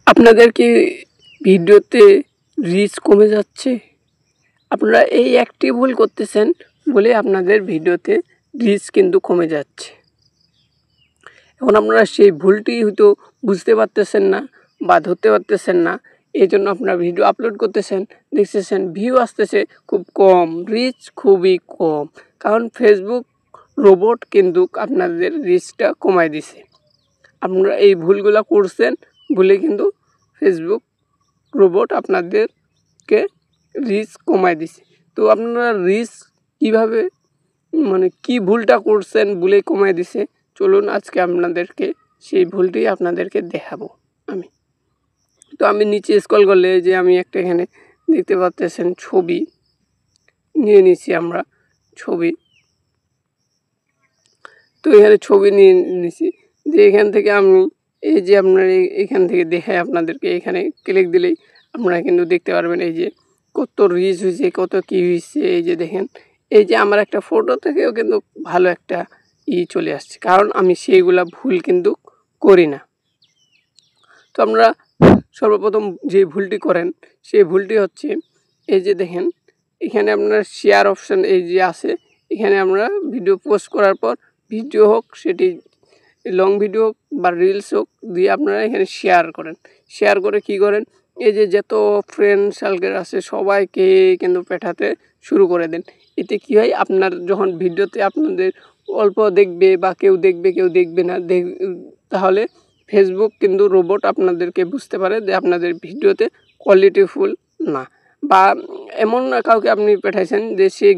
আপনাদের কি ভিডিওতে রিচ কমে যাচ্ছে? আপনারা এই একটি ভুল করতেছেন বলে আপনাদের ভিডিওতে রিচ কিন্তু কমে যাচ্ছে। এখন আপনারা সেই ভুলটি হয়তো বুঝতে পারতেছেন না বা ধরতে পারতেছেন না, এই জন্য আপনারা ভিডিও আপলোড করতেছেন, দেখতেছেন ভিউ আসতেছে খুব কম, রিচ খুবই কম। কারণ ফেসবুক রোবট কিন্তু আপনাদের রিচটা কমায় দিছে। আপনারা এই ভুলগুলা করছেন বলে কিন্তু ফেসবুক রোবট আপনাদেরকে রিচ কমায় দিছে। তো আপনারা রিচ কীভাবে কি ভুলটা করছেন বলে কমায় দিছে, চলুন আজকে আপনাদেরকে সেই ভুলটি আপনাদেরকে দেখাবো আমি। তো আমি নিচে স্ক্রল করলে যে আমি একটা এখানে দেখতে পাচ্ছেন ছবি নিয়ে নিছি আমরা ছবি। তো এখানে ছবি নিয়ে নিছি যে এখান থেকে আমি এই যে আপনার এখান থেকে দেখায় আপনাদেরকে, এখানে ক্লিক দিলেই আপনারা কিন্তু দেখতে পারবেন এই যে কত রিচ হয়েছে, কত কী হয়েছে। এই যে দেখেন, এই যে আমার একটা ফটো থেকেও কিন্তু ভালো একটা চলে আসছে, কারণ আমি সেইগুলা ভুল কিন্তু করি না। তো আমরা সর্বপ্রথম যে ভুলটি করেন সেই ভুলটি হচ্ছে এই যে দেখেন এখানে আপনার শেয়ার অপশান এই যে আছে, এখানে আমরা ভিডিও পোস্ট করার পর ভিডিও হোক সেটি লং ভিডিও হোক বা রিলস হোক দিয়ে আপনারা এখানে শেয়ার করেন। শেয়ার করে কি করেন, এই যে যত ফ্রেন্ড সার্কেল আছে সবাইকে কিন্তু পাঠাতে শুরু করে দেন। এতে কী হয়, আপনার যখন ভিডিওতে আপনাদের অল্প দেখবে বা কেউ দেখবে কেউ দেখবে না, তাহলে ফেসবুক কিন্তু রোবট আপনাদেরকে বুঝতে পারে যে আপনাদের ভিডিওতে কোয়ালিটিফুল না, বা এমন কাউকে আপনি পাঠাইছেন যে সে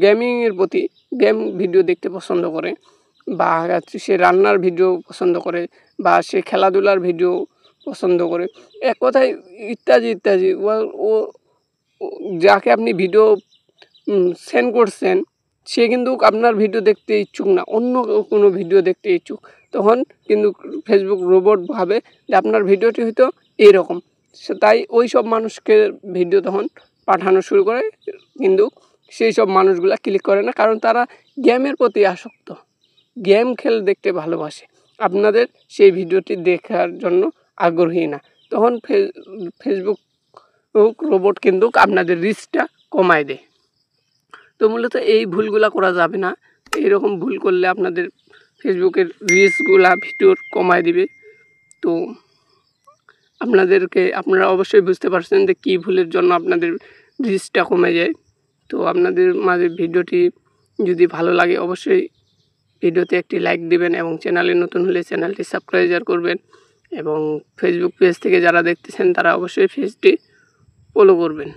গেমিংয়ের প্রতি গেম ভিডিও দেখতে পছন্দ করে, বা সে রান্নার ভিডিও পছন্দ করে, বা সে খেলাধুলার ভিডিও পছন্দ করে, এক কথায় ইত্যাদি ইত্যাদি। ও যাকে আপনি ভিডিও সেন্ড করছেন সে কিন্তু আপনার ভিডিও দেখতে ইচ্ছুক না, অন্য কোনো ভিডিও দেখতে ইচ্ছুক। তখন কিন্তু ফেসবুক রোবট ভাবে যে আপনার ভিডিওটি হয়তো এইরকম, তাই ওই সব মানুষকে ভিডিও তখন পাঠানো শুরু করে, কিন্তু সেই সব মানুষগুলা ক্লিক করে না, কারণ তারা গেমের প্রতি আসক্ত, গেম দেখতে ভালোবাসে, আপনাদের সেই ভিডিওটি দেখার জন্য আগ্রহী না। তখন ফেসবুক রোবট কিন্তু আপনাদের রিচটা কমায় দেয়। তো মূলত এই ভুলগুলা করা যাবে না। এইরকম ভুল করলে আপনাদের ফেসবুকের রিচগুলা ভিডিওর কমায় দিবে। তো আপনারা অবশ্যই বুঝতে পারছেন যে কী ভুলের জন্য আপনাদের রিচটা কমে যায়। তো আপনাদের মাঝে ভিডিওটি যদি ভালো লাগে অবশ্যই ভিডিওতে একটি লাইক দিবেন, এবং চ্যানেলে নতুন হলে চ্যানেলটি সাবস্ক্রাইব করবেন, এবং ফেসবুক পেজ থেকে যারা দেখতেছেন তারা অবশ্যই পেজটি ফলো করবেন।